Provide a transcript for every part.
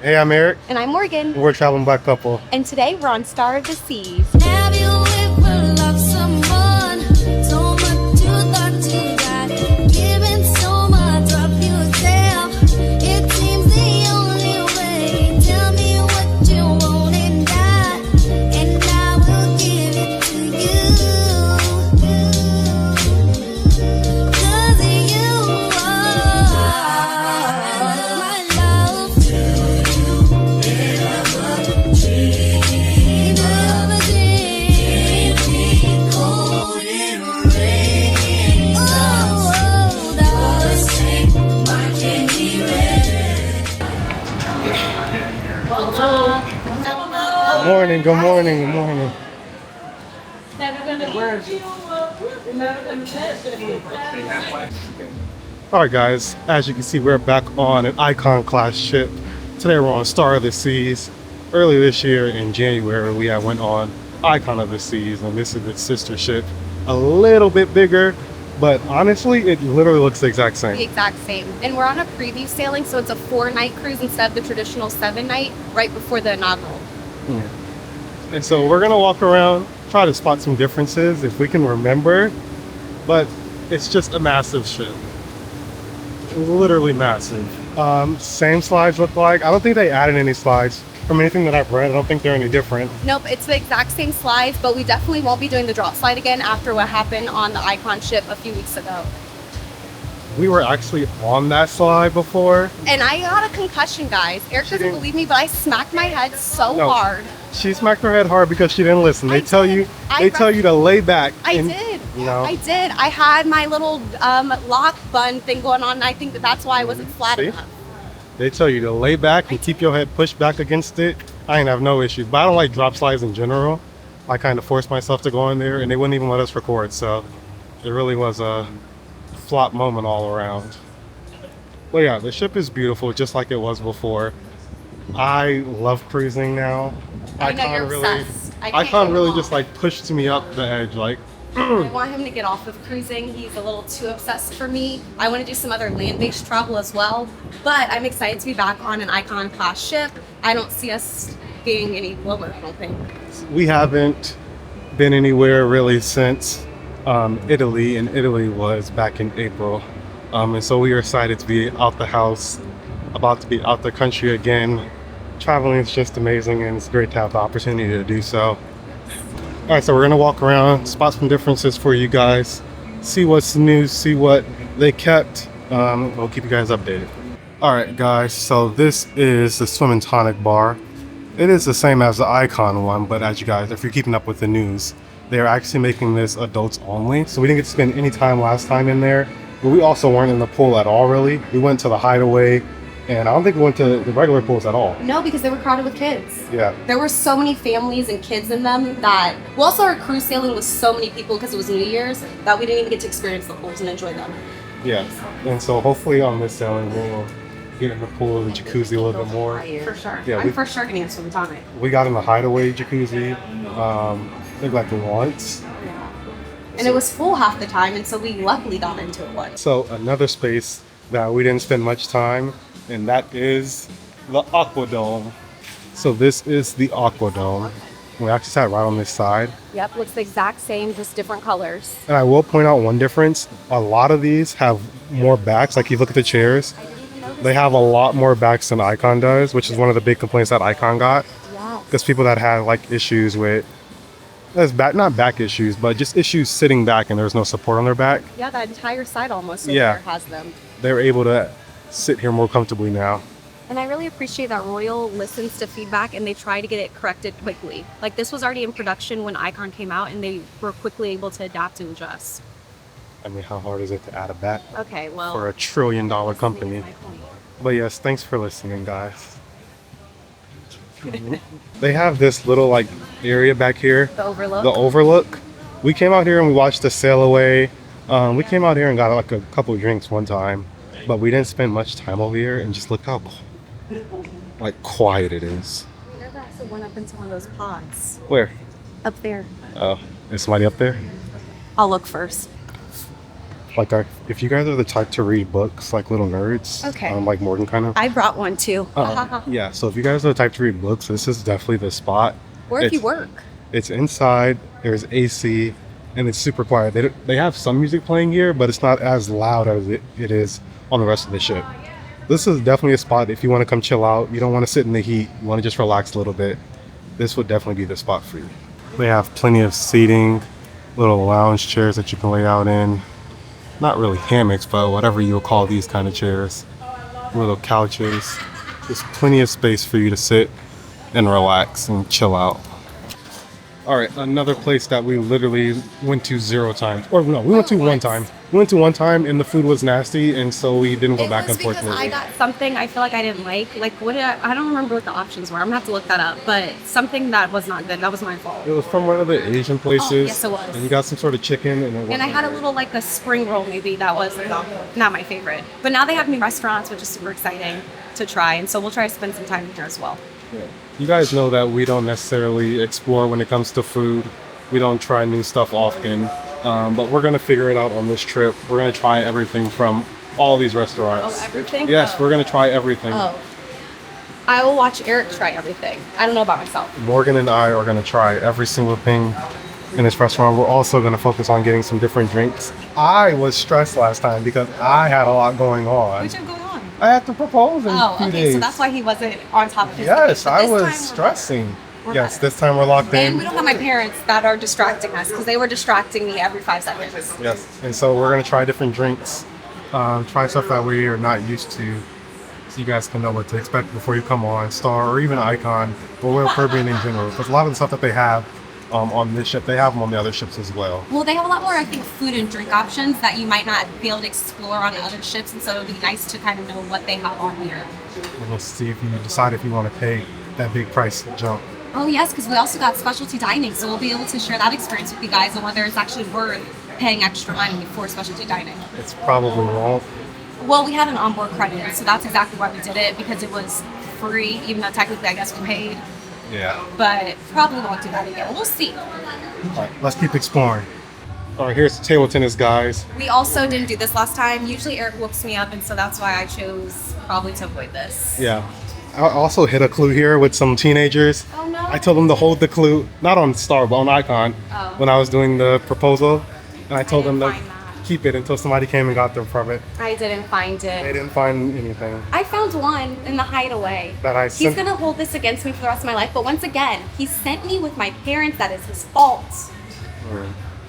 Hey, I'm Eric. And I'm Morgan. We're a traveling black couple. And today we're on Star of the Seas. Have you ever loved someone so much you thought you got? Giving so much of yourself, it seems the only way. Tell me what you want and got, and I will give it to you. 'Cause you are my love. Good morning, good morning, good morning. Alright guys, as you can see, we're back on an Icon class ship. Today we're on Star of the Seas. Earlier this year in January, we went on Icon of the Seas, and this is its sister ship. A little bit bigger, but honestly, it literally looks the exact The same. exact same. And we're on a preview sailing, so it's a 4-night cruise instead of the traditional 7-night right before the inaugural. And so we're gonna walk around, try to spot some differences if we can remember, but it's just a massive ship. Literally massive. Same slides look like. I don't think they added any slides. From anything that I've read, I don't think they're any different. Nope, it's the exact same slides, but we definitely won't be doing the drop slide again after what happened on the Icon ship a few weeks ago. We were actually on that slide before. And I got a concussion, guys. Eric doesn't didn't- believe me, but I smacked my head so No. hard. She smacked her head hard because she didn't listen. They I tell did. you I tell you to lay back. I and, did. You know, I did. I had my little lock bun thing going on, and I think that's why I wasn't flat See? enough. they tell you to lay back and keep your head pushed back against it. I ain't have no issues, but I don't like drop slides in general. I kind of forced myself to go in there, and they wouldn't even let us record. So it really was a flop moment all around. But yeah, the ship is beautiful, just like it was before. I love cruising now. I know you're really, obsessed. I can't Icon get really him just off. like pushed me up the edge. Like, I want him to get off of cruising. He's a little too obsessed for me. I want to do some other land-based travel as well. But I'm excited to be back on an Icon class ship. I don't see us being any lower, I don't think. we haven't been anywhere really since Italy, and Italy was back in April. And so we are excited to be out the house, about to be out the country again. Traveling is just amazing, and it's great to have the opportunity to do so. All right, so we're gonna walk around, spot some differences for you guys, see what's new, see what they kept. We'll keep you guys updated. All right, guys, so this is the Swim and Tonic bar. It is the same as the Icon one, but as you guys, if you're keeping up with the news, they're actually making this adults only. So we didn't get to spend any time last time in there, but we also weren't in the pool at all, really. We went to the Hideaway, and I don't think we went to the regular pools at all. No, because they were crowded with kids. Yeah. There were so many families and kids in them that, well, also our cruise sailing was so many people because it was New Year's that we didn't even get to experience the pools and enjoy them. Yeah, and so hopefully on this sailing we'll get in the pool, the jacuzzi a little bit more. For sure. Yeah, I'm for sure getting a swim tonic. We got in the Hideaway jacuzzi, I think like once. And it was full half the time, and so we luckily got into it once. So another space that we didn't spend much time, and that is the Aquadome. So this is the Aquadome. We actually sat right on this side. Yep, looks the exact same, just different colors. And I will point out one difference. A lot of these have more backs. Like you look at the chairs, they have a lot more backs than Icon does, which is one of the big complaints that Icon got. Yes. Because people that had like issues with, not back issues, but just issues sitting back and there's no support on their back, Yeah, that entire side almost over Yeah. there has them. they're able to sit here more comfortably now. And I really appreciate that Royal listens to feedback and they try to get it corrected quickly. Like this was already in production when Icon came out and they were quickly able to adapt and adjust. I mean, how hard is it to add a back Okay, well. for a $1 trillion company? My point. But yes, thanks for listening, guys. They have this little like area back here, The overlook. the overlook. We came out here and we watched the sail away. We came out here and got like a couple of drinks one time, but we didn't spend much time over here. And just look how like quiet it is. We never actually went up into one of those pods. Where? Up there. Oh, is somebody up there? I'll look first. Like, if you guys are the type to read books like little nerds, Okay. like Morgan kind of. I brought one too. Yeah, so if you guys are the type to read books, this is definitely the spot. Or if you It's- work. It's inside, there's AC, and it's super quiet. They have some music playing here, but it's not as loud as it is on the rest of the ship. This is definitely a spot if you want to come chill out. You don't want to sit in the heat. You want to just relax a little bit. This would definitely be the spot for you. They have plenty of seating, little lounge chairs that you can lay out in. Not really hammocks, but whatever you would call these kind of chairs. Little couches. There's plenty of space for you to sit and relax and chill out. All right, another place that we literally went to 0 times. Or no, we went to one time. We went to one time and the food was nasty, and so we didn't go It back, was because unfortunately. I got something I feel like I didn't like. Like, what did I don't remember what the options were. I'm gonna have to look that up. But something that was not good. That was my fault. It was from one of the Asian places. Oh, yes, it was. And you got some sort of chicken. And I had a little like a spring roll maybe that was not my favorite. But now they have new restaurants, which is super exciting to try. And so we'll try to spend some time here as well. You guys know that we don't necessarily explore when it comes to food. We don't try new stuff often. But we're going to figure it out on this trip. We're going to try everything from all these restaurants. Oh, everything? Yes, Oh. we're going to try everything. Oh. I will watch Eric try everything. I don't know about myself. Morgan and I are going to try every single thing in this restaurant. We're also going to focus on getting some different drinks. I was stressed last time because I had a lot going on. What's going on? I had to propose in Oh, 2 okay. days. So that's why he wasn't on top of his Yes, game. But I this was time stressing. we're Yes, better. this time we're locked in. And we don't have my parents that are distracting us because they were distracting me every 5 seconds. Yes, and so we're gonna try different drinks, try stuff that we are not used to, so you guys can know what to expect before you come on Star or even Icon or Royal Caribbean in general. Because a lot of the stuff that they have on this ship, they have them on the other ships as well. Well, they have a lot more, I think, food and drink options that you might not be able to explore on other ships, and so it would be nice to kind of know what they have on here. And we'll see if you decide if you want to pay that big price jump. Oh yes, because we also got specialty dining, so we'll be able to share that experience with you guys on whether it's actually worth paying extra money for specialty dining. It's probably wrong. Well, we had an onboard credit, so that's exactly why we did it, because it was free, even though technically I guess we paid. Yeah. But probably won't do that again. We'll see. All right, let's keep exploring. All right, here's the table tennis, guys. We also didn't do this last time. Usually Eric whoops me up, and so that's why I chose probably to avoid this. Yeah. I also hit a clue here with some teenagers. Oh no. I told them to hold the clue, not on Star, but on Icon, Oh. when I was doing the proposal. And I told them didn't to find that. keep it until somebody came and got them from it. I didn't find They it. didn't find anything. I found one in the hideaway. That I He's sent- gonna hold this against me for the rest of my life, but once again, he sent me with my parents. That is his fault.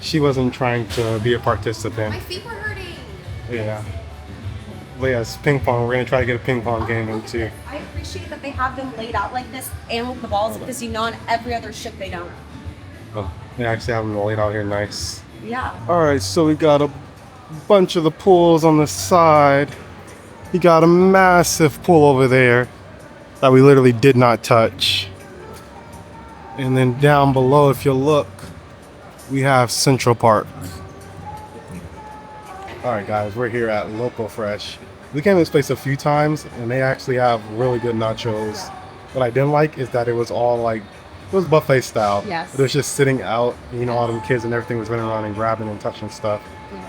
She wasn't trying to be a participant. My feet were hurting. Yeah. But yes, ping pong. We're going to try to get a ping pong game in too. I appreciate that they have them laid out like this and with the balls, because you know on every other ship they don't. Oh, they actually have them laid out here nice. Yeah. All right, so we got a bunch of the pools on the side. You got a massive pool over there that we literally did not touch. And then down below, if you look, we have Central Park. All right, guys, we're here at Local Fresh. We came to this place a few times, and they actually have really good nachos. What I didn't like is that it was all like, it was buffet style. Yes. It was just sitting out, you know, all them kids and everything was running around and grabbing and touching stuff.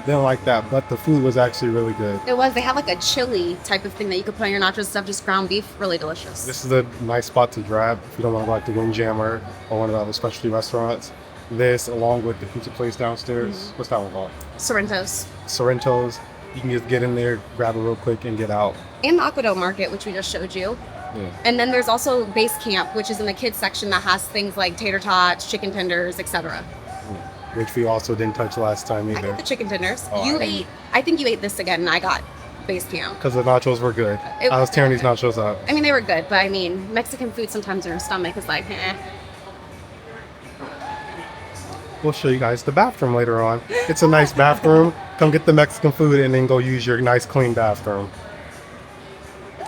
Didn't like that, but the food was actually really good. It was. They had like a chili type of thing that you could put on your nachos stuff, just ground beef, really delicious. This is a nice spot to grab if you don't want to go like the Windjammer or one of the other specialty restaurants. This, along with the pizza place downstairs, what's that one called? Sorrento's. Sorrento's. You can just get in there, grab it real quick, and get out. And the Aqueduct Market, which we just showed you. Yeah. And then there's also Base Camp, which is in the kids section that has things like tater tots, chicken tenders, etc. Which we also didn't touch last time I either. got the chicken tenders. Oh, You I- ate. I think you ate this again, and I got Base Camp. Because the nachos were good. I was tearing these nachos up. I mean, they were good, but I mean, Mexican food sometimes in your stomach is like, eh. We'll show you guys the bathroom later on. It's a nice bathroom. Come get the Mexican food and then go use your nice clean bathroom.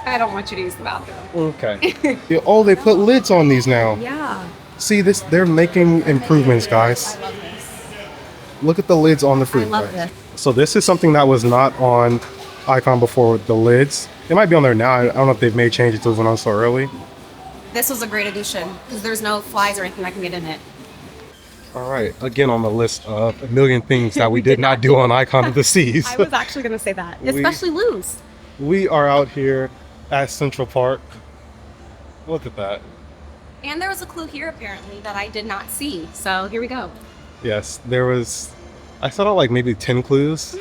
I don't want you to use the bathroom. Okay. Yeah, oh, they put lids on these now. Yeah. See this? They're making improvements, guys. I love this. Look at the lids on the I fruit. love this. So this is something that was not on Icon before with the lids. It might be on there now. I don't know if they've made changes to it when on so early. This was a great addition because there's no flies or anything that can get in it. All right, again on the list of a million things that we did not do on Icon of the Seas. I was actually going to say that, especially Lou's. We are out here at Central Park. Look at that. And there was a clue here apparently that I did not see. So here we go. Yes, there was, I saw like maybe 10 clues.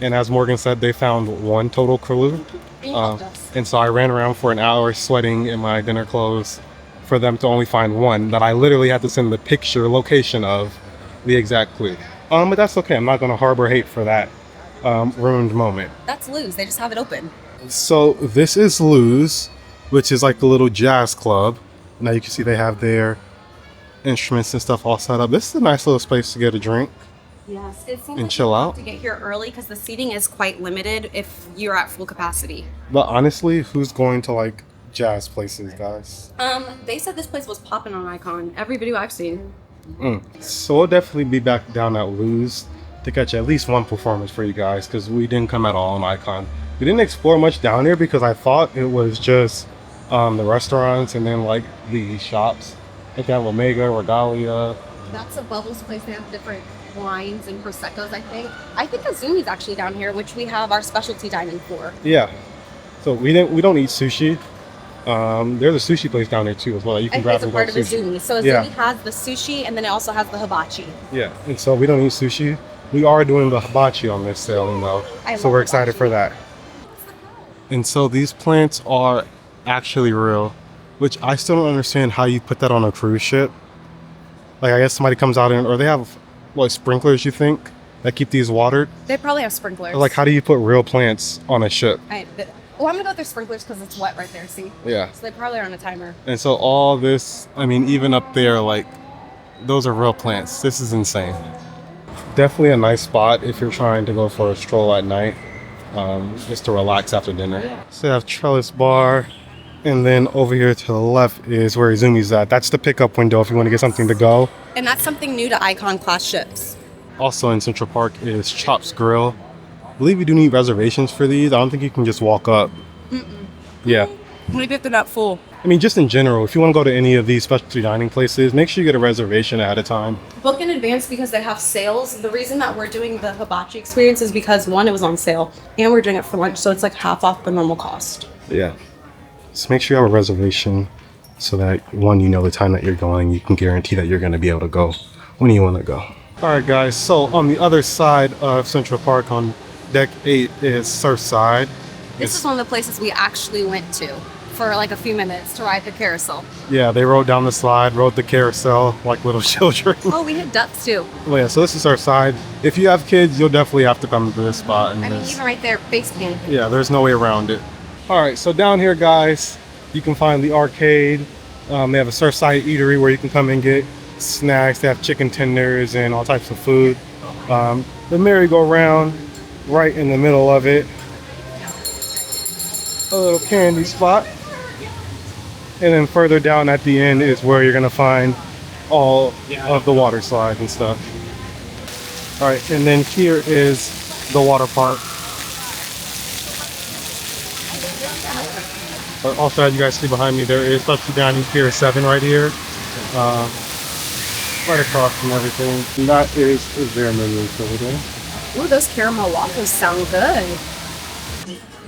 And as Morgan said, they found one total clue. And so I ran around for an hour sweating in my dinner clothes for them to only find one that I literally had to send the picture location of the exact clue. But that's okay. I'm not going to harbor hate for that ruined moment. That's Lou's. They just have it open. So this is Lou's, which is like the little jazz club. Now you can see they have their instruments and stuff all set up. This is a nice little space to get a drink. Yes, it seems and like chill you have out. to get here early because the seating is quite limited if you're at full capacity. But honestly, who's going to like jazz places, guys? They said this place was popping on Icon. Every video I've seen. So we'll definitely be back down at Lou's to catch at least one performance for you guys because we didn't come at all on Icon. We didn't explore much down there because I thought it was just the restaurants and then like the shops. Like they have Omega, Regalia. That's a Bubbles place. They have different wines and Prosecco's, I think. I think Azumi's actually down here, which we have our specialty dining for. Yeah. So we don't eat sushi. There's a sushi place down there too as well. You can I think grab it's a and part of grab sushi. Azumi. So Azumi Yeah. has the sushi and then it also has the hibachi. Yeah. And so we don't eat sushi. We are doing the hibachi on this sailing though. I So love we're excited hibachi. for that. And so these plants are actually real, which I still don't understand how you put that on a cruise ship. Like I guess somebody comes out and or they have what sprinklers you think that keep these watered. They probably have sprinklers. Or like how do you put real plants on a ship? I'm gonna go with their sprinklers because it's wet right there. See? Yeah. So they probably are on a timer. And so all this, I mean, even up there, like those are real plants. This is insane. Definitely a nice spot if you're trying to go for a stroll at night, just to relax after dinner. So you have trellis bar, and then over here to the left is where Izumi's at. That's the pickup window if you want to get something to go. And that's something new to Icon class ships. Also in Central Park is Chops Grill. I believe you do need reservations for these. I don't think you can just walk up. Yeah. Maybe if they're not full. I mean, just in general, if you want to go to any of these specialty dining places, make sure you get a reservation ahead of time. Book in advance because they have sales. The reason that we're doing the hibachi experience is because one, it was on sale, and we're doing it for lunch, so it's like half off the normal cost. Yeah. So make sure you have a reservation so that one, you know the time that you're going, you can guarantee that you're going to be able to go when you want to go. All right, guys. So on the other side of Central Park on deck 8 is Surfside. This is one of the places we actually went to for like a few minutes to ride the carousel. Yeah, they rode down the slide, rode the carousel like little children. Oh, we had ducks too. Well, yeah, so this is Surfside. If you have kids, you'll definitely have to come to this spot. And I mean, even right there, face paint. yeah, there's no way around it. All right, so down here, guys, you can find the arcade. They have a Surfside eatery where you can come and get snacks. They have chicken tenders and all types of food. The merry-go-round right in the middle of it. A little candy spot. And then further down at the end is where you're gonna find all of the water slides and stuff. All right, and then here is the water park. Also, as you guys see behind me, there is specialty dining Pier 7 right here. Right across from everything. And that is their menu over there. Ooh, those caramel waffles sound good.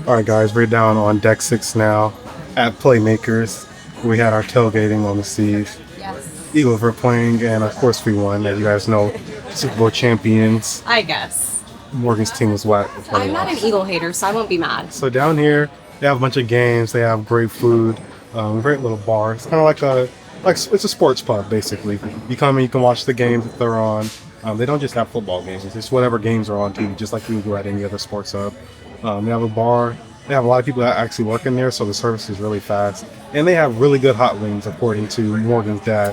All right, guys, we're down on deck 6 now at Playmakers. We had our tailgating on the seas. Yes. Eagles were playing, and of course we won. As you guys know, Super Bowl champions. I guess. Morgan's team was wet. I'm not an Eagle hater, so I won't be mad. So down here, they have a bunch of games. They have great food, great little bar. It's kind of like it's a sports pub basically. You come and you can watch the games that they're on. They don't just have football games. It's just whatever games are on TV, just like you would at any other sports hub. They have a bar. They have a lot of people that actually work in there, so the service is really fast. And they have really good hot wings, according to Morgan's dad,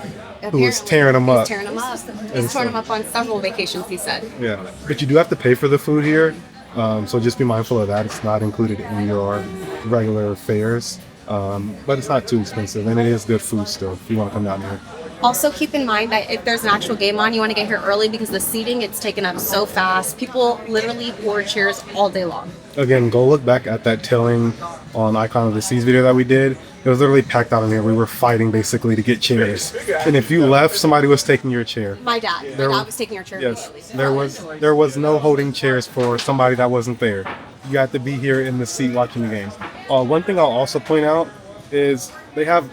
who was tearing them up. He's tearing them up. He's torn them up on several vacations, he said. Yeah, but you do have to pay for the food here, so just be mindful of that. It's not included in your regular fares, but it's not too expensive, and it is good food still if you want to come down here. Also, keep in mind that if there's an actual game on, you want to get here early because the seating, it's taken up so fast. People literally board chairs all day long. Again, go look back at that telling on Icon of the Seas video that we did. It was literally packed out in there. We were fighting basically to get chairs. And if you left, somebody was taking your chair. My dad was taking your chair Yes, immediately. there was no holding chairs for somebody that wasn't there. You had to be here in the seat watching the game. One thing I'll also point out is they have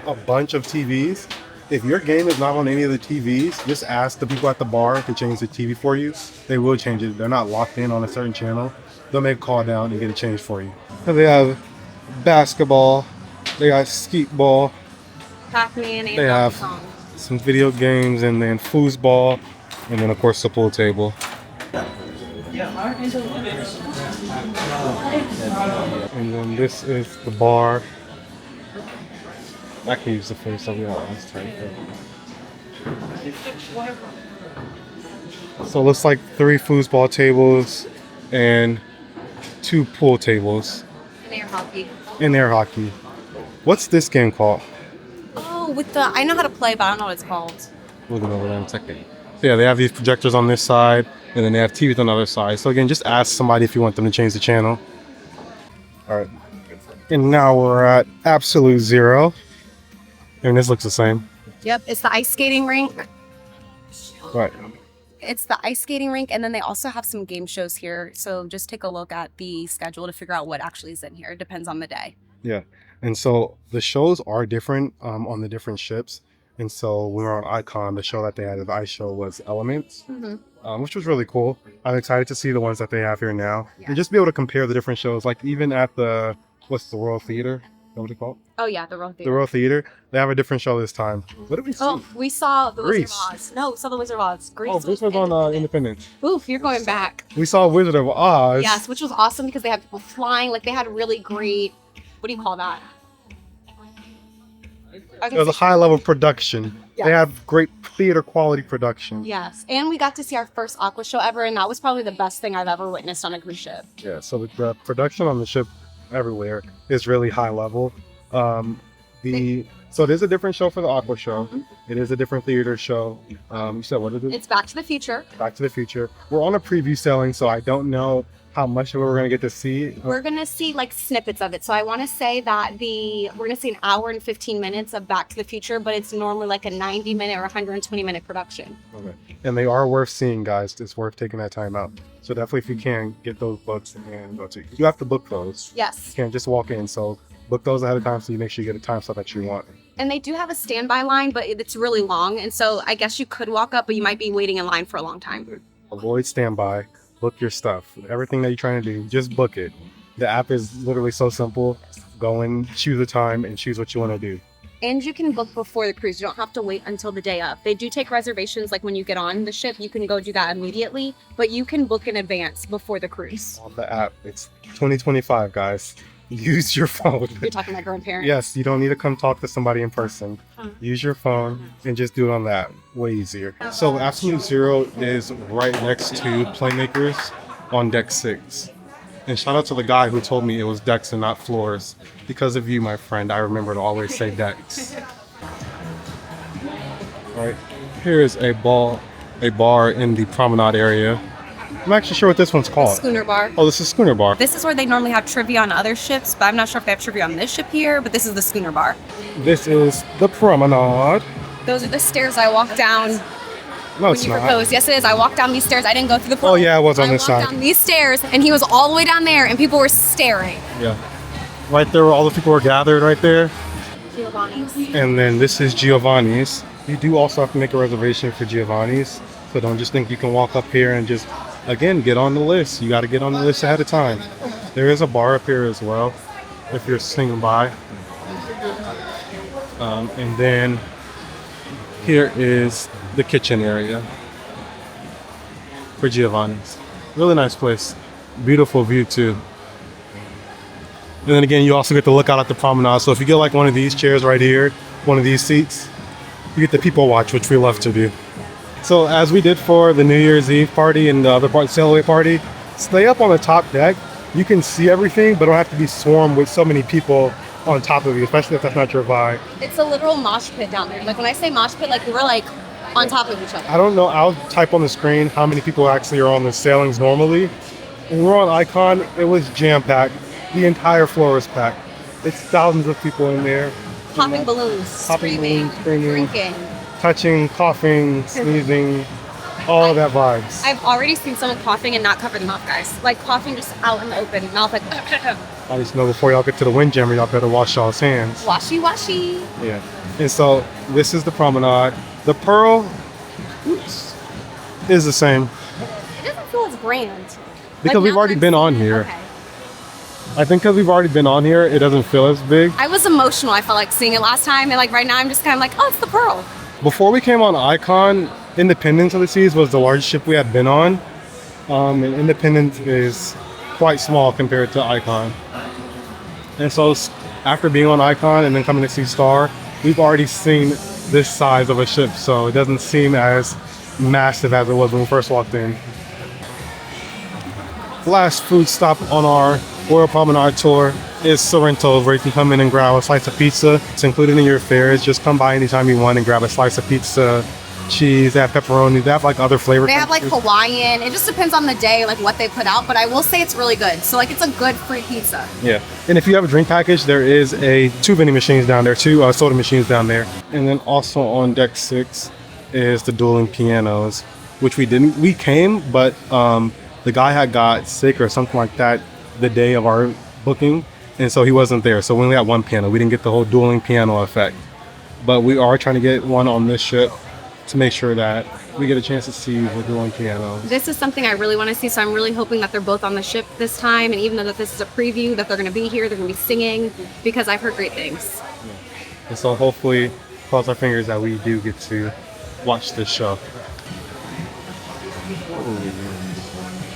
a bunch of TVs. If your game is not on any of the TVs, just ask the people at the bar to change the TV for you. They will change it. They're not locked in on a certain channel. They'll make a call down and get it changed for you. So they have basketball, they got skeet ball, Pac-Man and they have Yappathon. some video games, and then foosball, and then of course the pool table. And then this is the bar. I can use the face of the last time. So it looks like 3 foosball tables and 2 pool tables And air hockey. and air hockey. What's this game called? Oh, I know how to play, but I don't know what it's called. We'll go over there in a second. So yeah, they have these projectors on this side, and then they have TVs on the other side. So again, just ask somebody if you want them to change the channel. All right. And now we're at Absolute Zero. And this looks the same. Yep, it's the ice skating rink. Right. It's the ice skating rink, and then they also have some game shows here. So just take a look at the schedule to figure out what actually is in here. It depends on the day. Yeah. And so the shows are different on the different ships. And so when we were on Icon, the show that they had at the ice show was Elements, which was really cool. I'm excited to see the ones that they have here now. Yeah. And just be able to compare the different shows. Like even at the Royal Theater? Is that what it's called? Oh yeah, the Royal Theater. The Royal Theater. They have a different show this time. What did we see? Oh, we saw the Wizard Grease. of Oz. No, we saw the Wizard of Oz. Grease. Oh, this was on Independence. Oof, you're going back. We saw Wizard of Oz. Yes, which was awesome because they had people flying. Like they had really great. What do you call that? It was a high level production. Yeah. They had great theater quality production. Yes, and we got to see our first aqua show ever, and that was probably the best thing I've ever witnessed on a cruise ship. Yeah, so the production on the ship everywhere is really high level. So it is a different show for the Aqua show. It is a different theater show. You said what is it? It's Back to the Future. Back to the Future. We're on a preview selling, so I don't know how much of it we're gonna get to see. We're gonna see like snippets of it. So I want to say that we're gonna see an hour and 15 minutes of Back to the Future, but it's normally like a 90-minute or 120-minute production. Okay. And they are worth seeing, guys. It's worth taking that time out. So definitely, if you can, get those books and go to. You have to book those. Yes. You can't just walk in. So book those ahead of time so you make sure you get a time slot that you want. And they do have a standby line, but it's really long. And so I guess you could walk up, but you might be waiting in line for a long time. Avoid standby. Book your stuff. Everything that you're trying to do, just book it. The app is literally so simple. Go in, choose a time, and choose what you want to do. And you can book before the cruise. You don't have to wait until the day of. They do take reservations, like when you get on the ship, you can go do that immediately, but you can book in advance before the cruise. On the app, it's 2025, guys. Use your phone. You're talking to my grandparents. Yes, you don't need to come talk to somebody in person. Use your phone and just do it on that. Way easier. So Absolute Zero is right next to Playmakers on deck 6. And shout out to the guy who told me it was decks and not floors. Because of you, my friend, I remember to always say decks. All right, here is a bar in the promenade area. I'm actually sure what this one's called. Schooner Bar. Oh, this is Schooner Bar. This is where they normally have trivia on other ships, but I'm not sure if they have trivia on this ship here, but this is the Schooner Bar. This is the promenade. Those are the stairs I walked down No, when it's you not. proposed. Yes, it is. I walked down these stairs. I didn't go through the pool. Oh, yeah, it was on this I side. walked down these stairs, and he was all the way down there, and people were staring. Yeah. Right there where all the people were gathered right there. Giovanni's. And then this is Giovanni's. You do also have to make a reservation for Giovanni's. So don't just think you can walk up here and just, again, get on the list. You got to get on the list ahead of time. There is a bar up here as well, if you're swinging by. And then here is the kitchen area for Giovanni's. Really nice place. Beautiful view too. And then again, you also get to look out at the promenade. So if you get like one of these chairs right here, one of these seats, you get the people watch, which we love to do. So as we did for the New Year's Eve party and the other part, sailaway party, stay up on the top deck. You can see everything, but don't have to be swarmed with so many people on top of you, especially if that's not your vibe. It's a literal mosh pit down there. Like when I say mosh pit, like we're like on top of each other. I don't know. I'll type on the screen how many people actually are on the sailings normally. When we're on Icon, it was jam-packed. The entire floor was packed. It's thousands of people in there. Popping balloons, Popping screaming, balloons, screaming. drinking. Touching, coughing, sneezing, all of that vibes. I've already seen someone coughing and not cover their mouth, guys. Like coughing just out in the open, mouth like I just know before y'all get to the wind jammer, y'all better wash y'all's hands. washy washy. Yeah. And so this is the promenade. The Pearl is the same It doesn't feel as grand. because Like, we've now already that been I'm on seeing- here. Okay. I think because we've already been on here, it doesn't feel as big. I was emotional. I felt like seeing it last time, and like right now, I'm just kind of like, oh, it's the Pearl. Before we came on Icon, Independence of the Seas was the largest ship we had been on. And Independence is quite small compared to Icon. And so after being on Icon and then coming to see Star, we've already seen this size of a ship. So it doesn't seem as massive as it was when we first walked in. Last food stop on our Royal Promenade tour is Sorrento, where you can come in and grab a slice of pizza. It's included in your fares. Just come by anytime you want and grab a slice of pizza, cheese, they have pepperoni, they have like other flavors. They have like Hawaiian. It just depends on the day, like what they put out. But I will say it's really good. So like it's a good free pizza. Yeah. And if you have a drink package, there is two vending machines down there, two soda machines down there. And then also on deck 6 is the dueling pianos, which we came, but the guy had got sick or something like that the day of our booking, and so he wasn't there. So we only got one piano. We didn't get the whole dueling piano effect. But we are trying to get one on this ship to make sure that we get a chance to see the dueling piano. This is something I really want to see, so I'm really hoping that they're both on the ship this time, and even though that this is a preview, that they're going to be here, they're going to be singing, because I've heard great things. And so hopefully, cross our fingers that we do get to watch this show.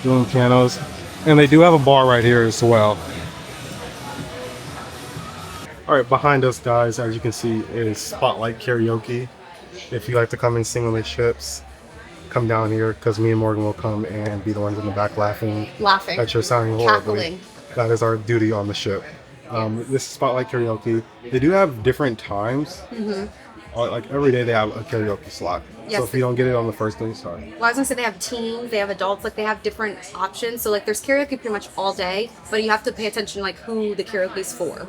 Dueling pianos. And they do have a bar right here as well. All right, behind us, guys, as you can see, is Spotlight Karaoke. If you like to come and sing on the ships, come down here, because me and Morgan will come and be the ones in the back laughing at your sounding horribly. Cackling. That is our duty on the ship. This is Spotlight Karaoke. They do have different times. Like every day they have a karaoke slot. Yes. So if you don't get it on the first day, sorry. Well, I was gonna say they have teens, they have adults, like they have different options. So like there's karaoke pretty much all day, but you have to pay attention like who the karaoke is for.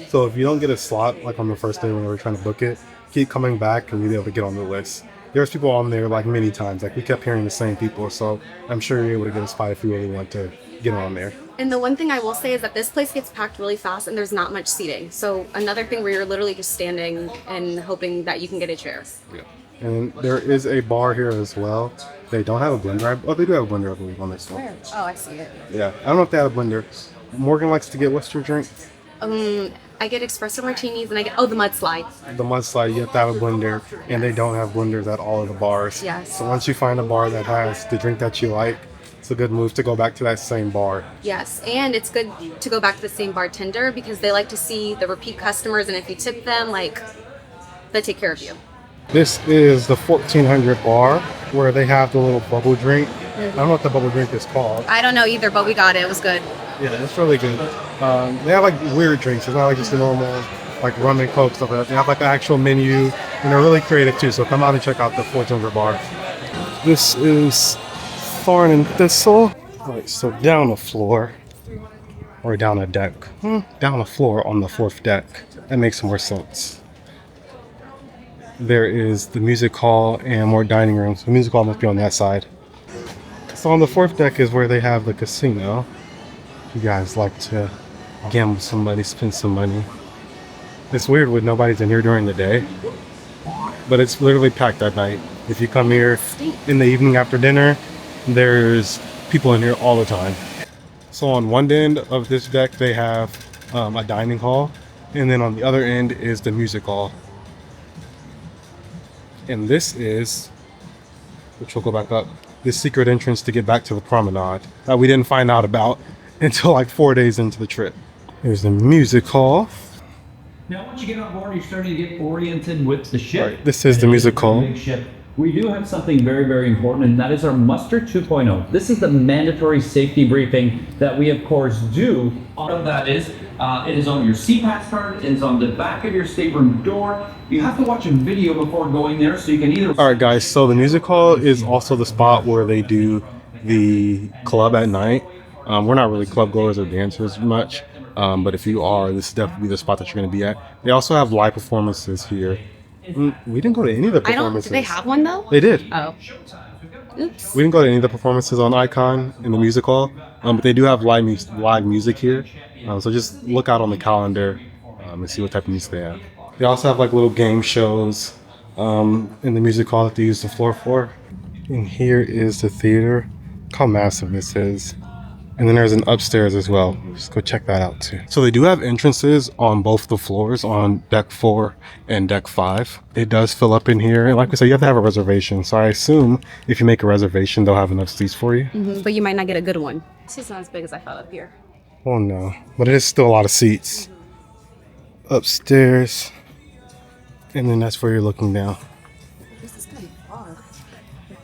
So if you don't get a slot like on the first day when we were trying to book it, keep coming back and you'll be able to get on the list. There's people on there like many times. Like we kept hearing the same people, so I'm sure you're able to get a spot if you really want to get on there. And the one thing I will say is that this place gets packed really fast and there's not much seating. So another thing where you're literally just standing and hoping that you can get a chair. Yeah. And there is a bar here as well. They don't have a blender. Oh, they do have a blender, I believe, on this one. Where? Oh, I see it. Yeah. I don't know if they have a blender. Morgan likes to get, what's your drink? I get espresso martinis and I get, the mudslide. The mudslide, you have to have a blender, and they don't have blenders at all of the bars. Yes. So once you find a bar that has the drink that you like, it's a good move to go back to that same bar. Yes, and it's good to go back to the same bartender because they like to see the repeat customers, and if you tip them, like, they take care of you. This is the 1400 bar where they have the little bubble drink. I don't know what the bubble drink is called. I don't know either, but we got it. It was good. Yeah, it's really good. They have like weird drinks. It's not like just a normal like rum and coke stuff like that. They have like an actual menu, and they're really creative too. So come out and check out the 1400 bar. This is Thorn and Thistle. All right, so down a floor, or down a deck. Down a floor on the 4th deck. That makes more sense. There is the music hall and more dining rooms. The music hall must be on that side. So on the 4th deck is where they have the casino. You guys like to gamble some money, spend some money. It's weird when nobody's in here during the day, but it's literally packed at night. If you come here in the evening after dinner, there's people in here all the time. So on one end of this deck, they have a dining hall, and then on the other end is the music hall. And this is, which we'll go back up, this secret entrance to get back to the promenade that we didn't find out about until like 4 days into the trip. Here's the music hall. Now, once you get on board, you're starting to get oriented with the ship. Right, this is the music hall. Big ship. We do have something very, very important, and that is our muster 2.0. This is the mandatory safety briefing that we, of course, do. All of that is It is on your CPAS card. It is on the back of your stateroom door. You have to watch a video before going there, so you can either. All right, guys. So the music hall is also the spot where they do the club at night. We're not really club goers or dancers much, but if you are, this is definitely the spot that you're going to be at. They also have live performances here. We didn't go to any of the I don't. performances. Did they have one though? They did. Oh. Oops. We didn't go to any of the performances on Icon in the music hall, but they do have live music here. So just look out on the calendar and see what type of music they have. They also have like little game shows in the music hall that they use the floor for. And here is the theater. Look how massive this is. And then there's an upstairs as well. Just go check that out too. So they do have entrances on both the floors on deck 4 and deck 5. It does fill up in here. And like I said, you have to have a reservation. So I assume if you make a reservation, they'll have enough seats for you. But you might not get a good one. This is not as big as I thought up here. Oh no, but it is still a lot of seats. Upstairs. And then that's where you're looking down. This is kind of far.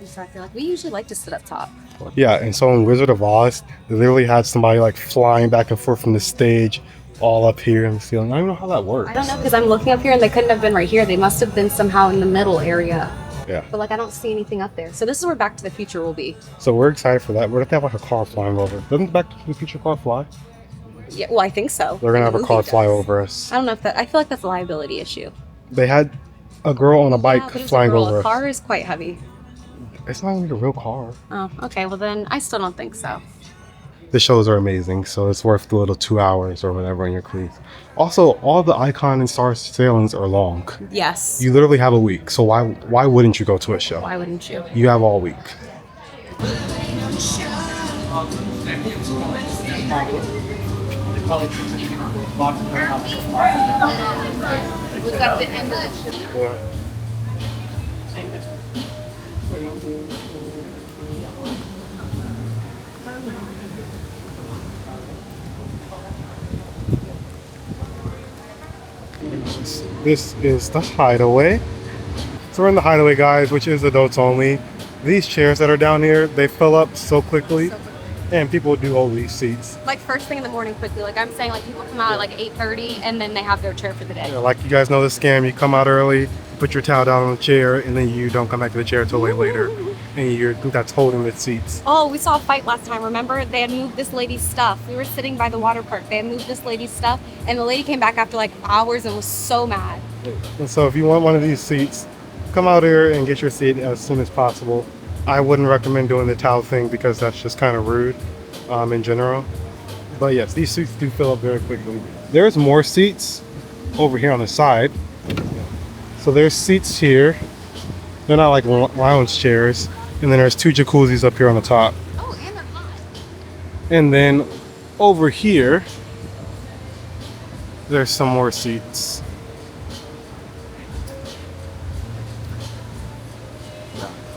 In fact, we usually like to sit up top. Yeah, and so in Wizard of Oz, they literally had somebody like flying back and forth from the stage all up here in the ceiling. I don't know how that works. I don't know, because I'm looking up here and they couldn't have been right here. They must have been somehow in the middle area. Yeah. But like, I don't see anything up there. So this is where Back to the Future will be. So we're excited for that. We're gonna have like a car flying over. Doesn't Back to the Future car fly? Yeah, well, I think so. They're gonna have The a car movie fly does. over us. I don't know if that. I feel like that's a liability issue. They had a girl on a bike Yeah, but it was a flying girl. over A us. car is quite heavy. It's not even a real car. Oh, okay. Well, then I still don't think so. The shows are amazing, so it's worth the little 2 hours or whatever on your cruise. Also, all the Icon and Star sailings are long. Yes. You literally have a week, so why wouldn't you go to a show? Why wouldn't you? You have all week. We got the end of the ship. This is the Hideaway. So we're in the Hideaway, guys, which is adults only. These chairs that are down here, they fill up so quickly, and people do hold these seats. Like first thing in the morning quickly. Like I'm saying, like people come out at like 8:30 and then they have their chair for the day. Yeah, like you guys know the scam, you come out early, put your towel down on the chair, and then you don't come back to the chair until way later. And that's holding the seats. Oh, we saw a fight last time. Remember? They had moved this lady's stuff. We were sitting by the water park. They had moved this lady's stuff, and the lady came back after like hours and was so mad. And so if you want one of these seats, come out here and get your seat as soon as possible. I wouldn't recommend doing the towel thing because that's just kind of rude in general. But yes, these seats do fill up very quickly. There's more seats over here on the side. So there's seats here. They're not like lounge chairs. And then there's 2 jacuzzis up here on the top. Oh, and they're hot. And then over here, there's some more seats.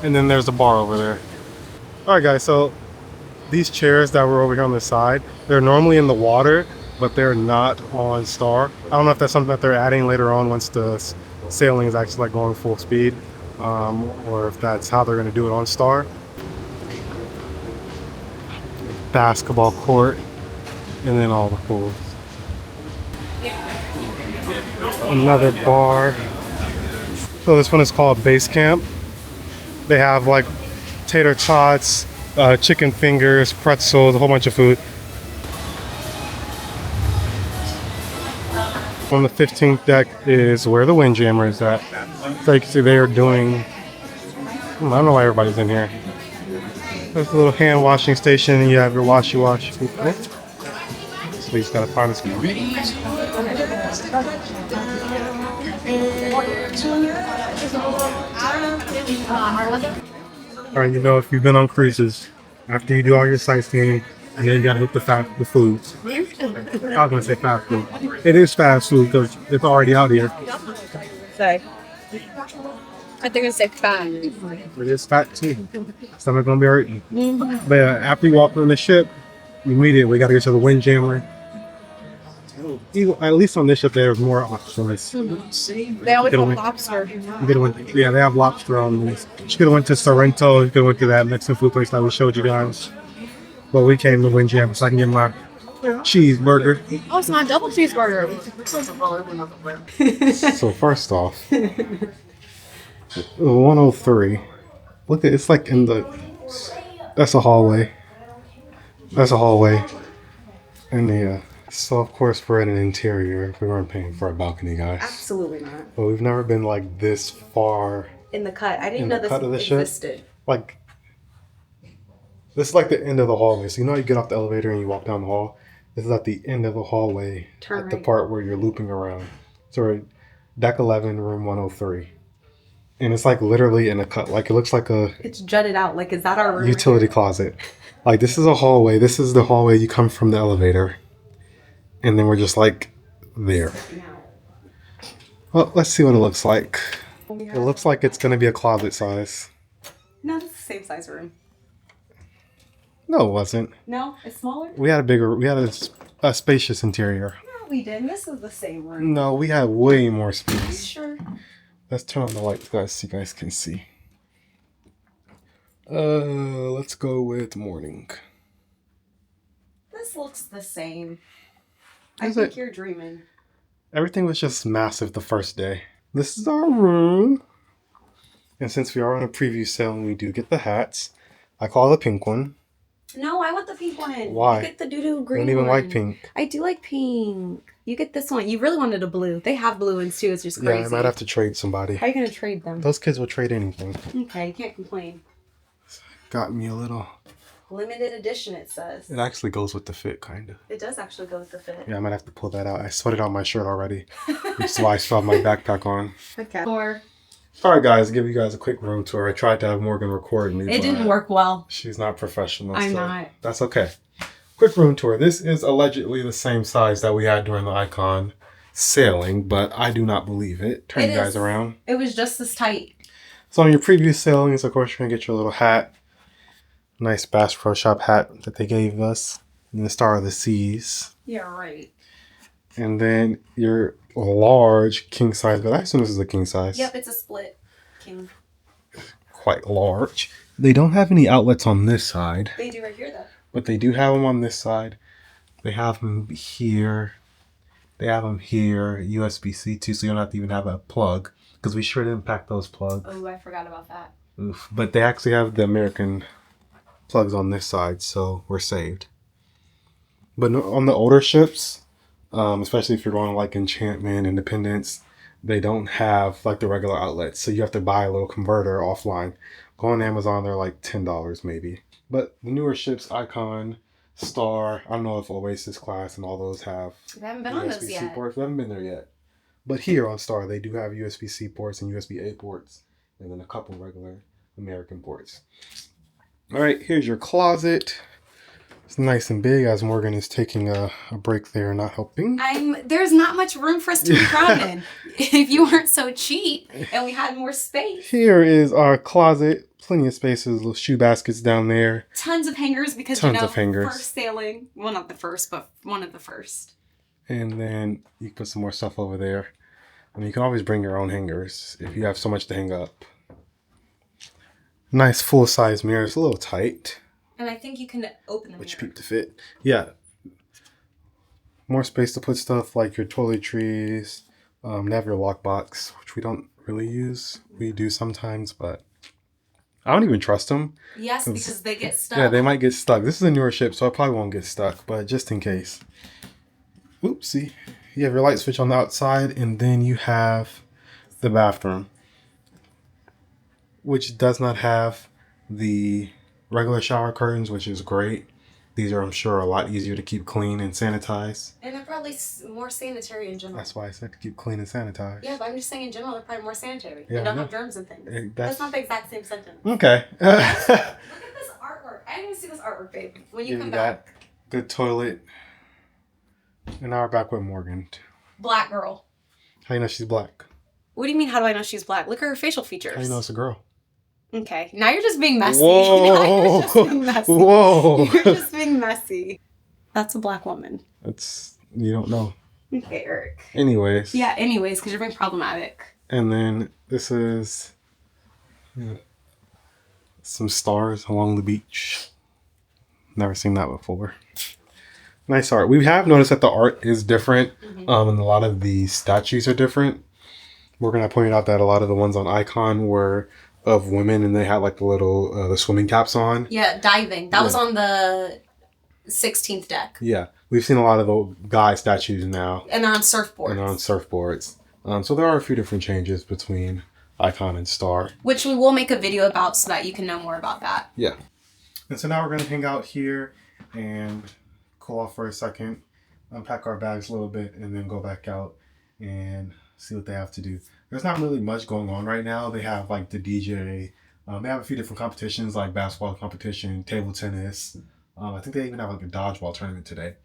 And then there's a bar over there. All right, guys, so these chairs that were over here on the side, they're normally in the water, but they're not on Star. I don't know if that's something that they're adding later on once the sailing is actually like going full speed, or if that's how they're going to do it on Star. Basketball court, and then all the pools. Another bar. So this one is called Base Camp. They have like tater tots, chicken fingers, pretzels, a whole bunch of food. On the 15th deck is where the Windjammer is at. So you can see they are doing, I don't know why everybody's in here. There's a little hand washing station and you have your washy wash. So you just gotta find this. Alright, you know, if you've been on cruises, after you do all your sightseeing, and then you gotta hit the foods. I was gonna say fast food. It is fast food because it's already out here. Say. I think I say fat. It is fat too. Stomach gonna be hurting. But after you walk on the ship, immediately we gotta get to the Windjammer. At least on this ship, there's more options. They always have lobster. Yeah, they have lobster on this. You could have went to Sorrento. You could have went to that Mexican food place that we showed you guys. But we came to Windjammer so I can get my cheeseburger. Oh, it's not double cheeseburger. So first off, 103. Look at it's like in the. That's a hallway. That's a hallway. And yeah. So of course we're in an interior. We weren't paying for a balcony, guys. Absolutely not. But we've never been like this far In the cut. I didn't in know the cut of the this ship. existed. Like this is like the end of the hallway. So you know how you get off the elevator and you walk down the hall? This is at the end of the hallway. Turn at the right. part where you're looping around. So we're deck 11, room 103. And it's like literally in a cut. Like it looks like a It's jutted out. Like, is that our room? utility closet. Like this is a hallway. This is the hallway you come from the elevator. And then we're just like there. Well, let's see what it looks like. It looks like it's going to be a closet size. No, it's the same size room. No, it wasn't. No, it's smaller? We had a spacious interior. No, we didn't. This is the same room. No, we had way more You space. sure? Let's turn on the lights, guys, so you guys can see. Let's go with morning. This looks the same. Is I think it? you're dreaming. Everything was just massive the first day. This is our room. And since we are on a preview sale and we do get the hats, I call the pink one. No, I want the pink one. Why? You get the doo-doo I green don't even one. like pink. I do like pink. You get this one. You really wanted a blue. They have blue ones too. It's just Yeah, crazy. I might have to trade somebody. How are you going to trade them? Those kids will trade anything. Okay, you can't complain. Got me a little. Limited edition, it says. It actually goes with the fit, kind of. It does actually go with the fit. Yeah, I might have to pull that out. I sweated on my shirt already. Which is why I still have my backpack on. Okay. Or Alright guys, give you guys a quick room tour. I tried to have Morgan record me. it but didn't work well. She's not professional. I'm so not. That's okay. Quick room tour. This is allegedly the same size that we had during the Icon sailing, but I do not believe it. Turn It you guys is. around. It was just as tight. So on your previous sailings, of course, you're going to get your little hat. Nice Bass Pro Shop hat that they gave us. And the Star of the Seas. Yeah, right. And then your large king size, but I assume this is a king size. Yep, it's a split king. Quite large. They don't have any outlets on this side, They do right here though. but they do have them on this side. They have them here. They have them here, USB-C too, so you don't have to even have a plug, because we sure didn't pack those plugs. Oh, I forgot about that. Oof. But they actually have the American plugs on this side, so we're saved. But on the older ships, especially if you're going like Enchantment, Independence, they don't have like the regular outlets, so you have to buy a little converter offline. Go on Amazon, they're like $10 maybe. But the newer ships, Icon, Star, I don't know if Oasis class and all those have We haven't been on those USB-C yet. ports. We haven't been there yet. But here on Star, they do have USB-C ports and USB-A ports, and then a couple regular American ports. All right, here's your closet. It's nice and big as Morgan is taking a break there, not helping. There's not much room for us to be proud in. If you weren't so cheap and we had more space. Here is our closet. Plenty of spaces, little shoe baskets down there. Tons of hangers because Tons of hangers. first sailing. Well, not the first, but one of the first. And then you can put some more stuff over there. I mean, you can always bring your own hangers if you have so much to hang up. Nice full-size mirror. It's a little tight, And I think you can open the but you mirror. peep to fit. Yeah. More space to put stuff like your toiletries. They have your lockbox, which we don't really use. We do sometimes, but I don't even trust them. Yes, because they get stuck. Yeah, they might get stuck. This is a newer ship, so I probably won't get stuck, but just in case. Oopsie. You have your light switch on the outside, and then you have the bathroom, which does not have the regular shower curtains, which is great. These are, I'm sure, a lot easier to keep clean and sanitize. And they're probably more sanitary in general. That's why I said to keep clean and sanitize. Yeah, but I'm just saying in general, they're probably more sanitary. Yeah, They don't I have know. germs and things. That's- That's not the exact same sentence. Okay. Look at this artwork. I didn't even see this artwork, babe. When you Give come you back. that good toilet. And now we're back with Morgan. Black girl. How you know she's black? What do you mean, how do I know she's black? Look at her facial features. How you know it's a girl? Okay, now you're just being messy. Whoa. Now you're just being messy. Whoa. You're just being messy. That's a black woman. It's, you don't know. Okay, Eric. Anyways. Yeah, anyways, because you're being problematic. And then this is some stars along the beach. Never seen that before. Nice art. We have noticed that the art is different, and a lot of the statues are different. We're gonna point out that a lot of the ones on Icon were of women, and they had like the little the swimming caps on. Yeah, diving. That was on the 16th deck. Yeah, we've seen a lot of the guy statues now, And they're on surfboards. and on surfboards. So there are a few different changes between Icon and Star. Which we will make a video about so that you can know more about that. Yeah. And so now we're gonna hang out here and cool off for a second, unpack our bags a little bit, and then go back out and see what they have to do. There's not really much going on right now. They have like the DJ. They have a few different competitions like basketball competition, table tennis. I think they even have like a dodgeball tournament today.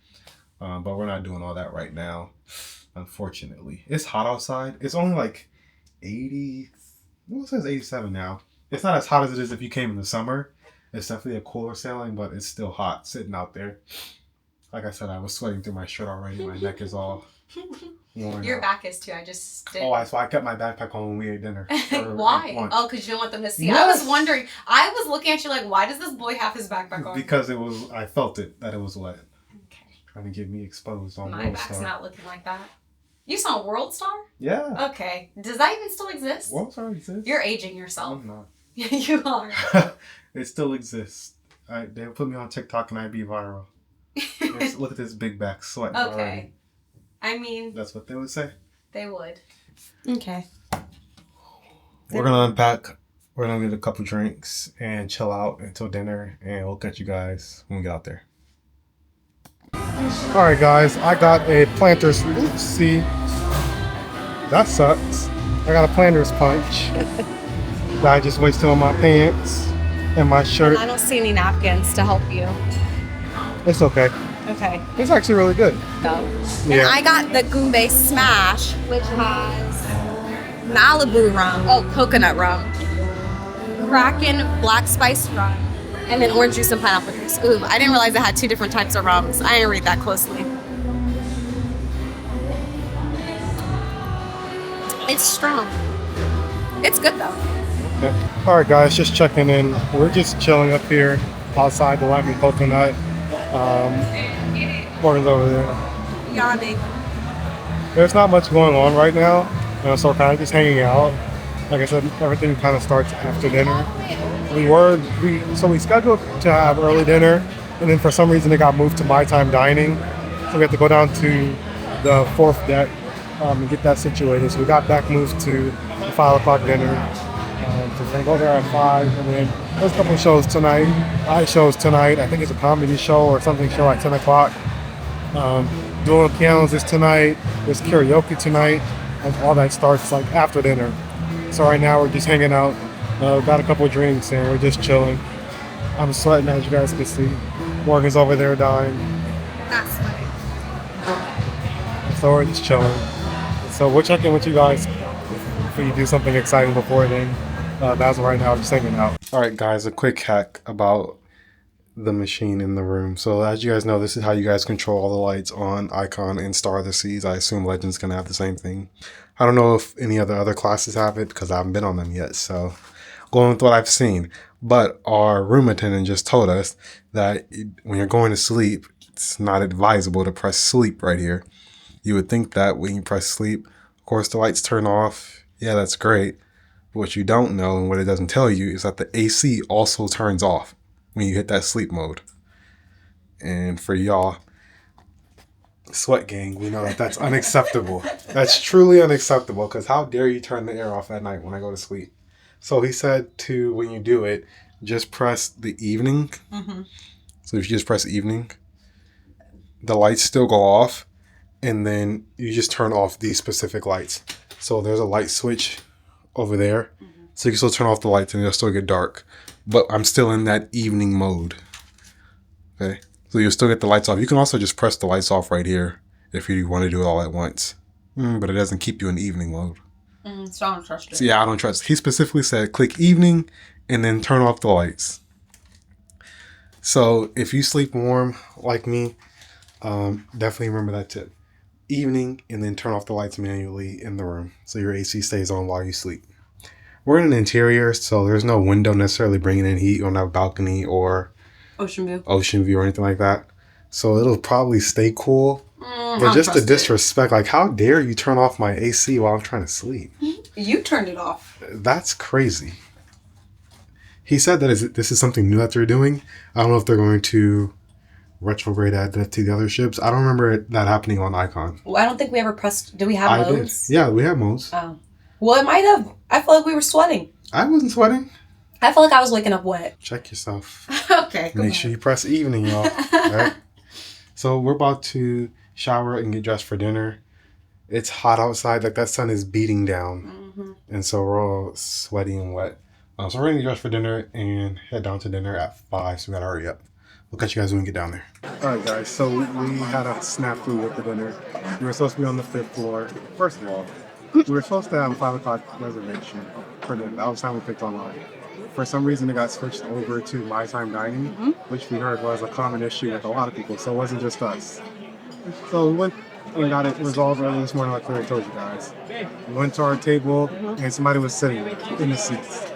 But we're not doing all that right now, unfortunately. It's hot outside. It's only like 80. Well, it says 87 now. It's not as hot as it is if you came in the summer. It's definitely a cooler sailing, but it's still hot sitting out there. Like I said, I was sweating through my shirt already. My neck is all worn Your out. back is too. I just did. Oh, so I kept my backpack home when we ate dinner. or Why? lunch. Oh, because you don't want them to see. Yes. I was wondering. I was looking at you like, why does this boy have his backpack on? Because it was, I felt it, that it was wet. Okay. Trying to get me exposed on My World back's Star. not looking like that. You saw World Star? Yeah. Okay. Does that even still exist? World Star exists. You're aging yourself. I'm not. You are. It still exists. They put me on TikTok and I'd be viral. Look at this big back sweat. Okay. Already. I mean, That's what they would say. they would. Okay. We're gonna unpack. We're gonna get a couple drinks and chill out until dinner, and we'll catch you guys when we get out there. All right, guys. I got a planter's. Oops, see, that sucks. I got a planter's punch that I just wasted on my pants and my shirt. I don't see any napkins to help you. It's okay. Okay. It's actually really good. No. Yeah. And I got the Goombay Smash, which has Malibu rum, coconut rum, Kraken black spice rum, and then orange juice and pineapple juice. Ooh, I didn't realize it had two different types of rums. I didn't read that closely. It's strong. It's good though. Okay. All right, guys, just checking in. We're just chilling up here outside the Lemon Coconut. Morgan's over there. Yawning. There's not much going on right now, so we're kind of just hanging out. Like I said, everything kind of starts after dinner. We scheduled to have early dinner, and then for some reason it got moved to my time dining, so we have to go down to the fourth deck and get that situated. So we got back moved to the 5 o'clock dinner. So we're gonna go there at 5, and then there's a couple of shows tonight. Shows tonight. I think it's a comedy show or something show at 10 o'clock. Dual pianos is tonight. There's karaoke tonight. And all that starts like after dinner. So right now we're just hanging out. Got a couple of drinks and we're just chilling. I'm sweating, as you guys can see. Morgan's over there dying. That's funny. So we're just chilling. So we'll check in with you guys if we do something exciting before then. That's right now, just hanging out. All right, guys, a quick hack about the machine in the room. So as you guys know, this is how you guys control all the lights on Icon and Star of the Seas. I assume Legend's gonna have the same thing. I don't know if any other classes have it because I haven't been on them yet. So going with what I've seen. But our room attendant just told us that when you're going to sleep, it's not advisable to press sleep right here. You would think that when you press sleep, of course the lights turn off. Yeah, that's great. But what you don't know and what it doesn't tell you is that the AC also turns off when you hit that sleep mode. And for y'all, Sweat Gang, we know that that's unacceptable. That's truly unacceptable, because how dare you turn the air off at night when I go to sleep? So he said to, when you do it, just press the evening. Mm-hmm. So if you just press evening, the lights still go off, and then you just turn off these specific lights. So there's a light switch over there. Mm-hmm. So you can still turn off the lights and it'll still get dark. But I'm still in that evening mode. Okay. So you'll still get the lights off. You can also just press the lights off right here if you want to do it all at once. But it doesn't keep you in evening mode. So I don't trust it. So yeah, I don't trust. He specifically said click evening and then turn off the lights. So if you sleep warm like me, definitely remember that tip. Evening and then turn off the lights manually in the room so your AC stays on while you sleep. We're in an interior, so there's no window necessarily bringing in heat on that balcony or Ocean view or anything like that. so it'll probably stay cool. But I'll just the trust it. disrespect, like how dare you turn off my AC while I'm trying to sleep? You turned it off. That's crazy. He said that this is something new that they're doing. I don't know if they're going to retrograde that to the other ships. I don't remember that happening on Icon. Well, I don't think we ever pressed. Do we have I did. modes? Yeah, we have modes. Oh. Well, it might have. I feel like we were sweating. I wasn't sweating. I feel like I was waking up wet. Check yourself. Okay. Make sure you press evening, y'all. Right? So we're about to shower and get dressed for dinner. It's hot outside. Like that sun is beating down. And so we're all sweaty and wet. So we're going to get dressed for dinner and head down to dinner at 5. So we got to hurry up. We'll catch you guys when we get down there. All right, guys. So we had a snafu with the dinner. We were supposed to be on the 5th floor. First of all, we were supposed to have a 5 o'clock reservation for dinner. That was the time we picked online. For some reason, it got switched over to my time dining, which we heard was a common issue with a lot of people. So it wasn't just us. So we went and got it resolved early this morning, like I told you guys. We went to our table, and somebody was sitting in the seats.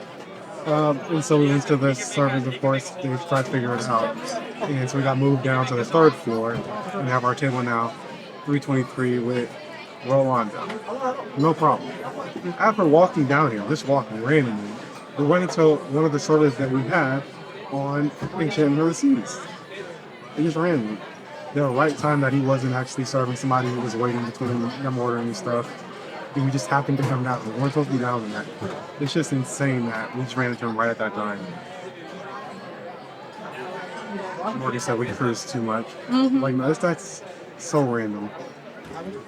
And so we went to the servers, of course. They tried to figure it out. And so we got moved down to the 3rd floor and have our table now, 323 with Rolanda. No problem. After walking down here, just walking randomly, we went into one of the servers that we had on Enchantment of the Seas. It just randomly. The right time that he wasn't actually serving somebody who was waiting between them ordering and stuff. And we just happened to come down. We weren't supposed to be down in that. It's just insane that we just ran into him right at that time. Morgan said we cruised too much. Like, no, that's so random.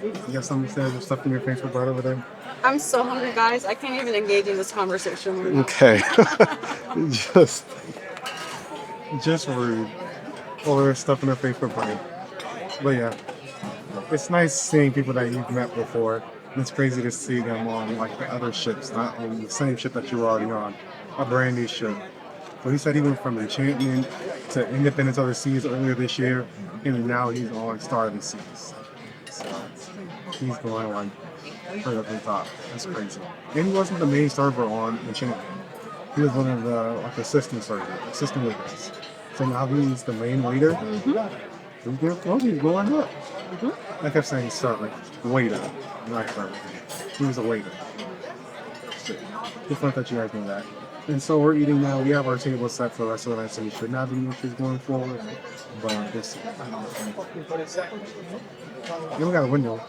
You got something to say? There's stuff in your face for bread over there? I'm so hungry, guys. I can't even engage in this conversation. Okay. just rude. Or there's stuff in their face for bread. But yeah, it's nice seeing people that you've met before. It's crazy to see them on like the other ships, not on the same ship that you were already on, a brand new ship. So he said he went from Enchantment to Independence of the Seas earlier this year, and now he's on Star of the Seas. So he's going like further up the top. That's crazy. And he wasn't the main server on Enchantment. He was one of the like assistant leaders. So now he's the main leader. He's going up. I kept saying server, waiter, not server. He was a waiter. Just want to let you guys know that. And so we're eating now. We have our table set for the rest of the night, so we should not be issues going forward. But this, we got a window.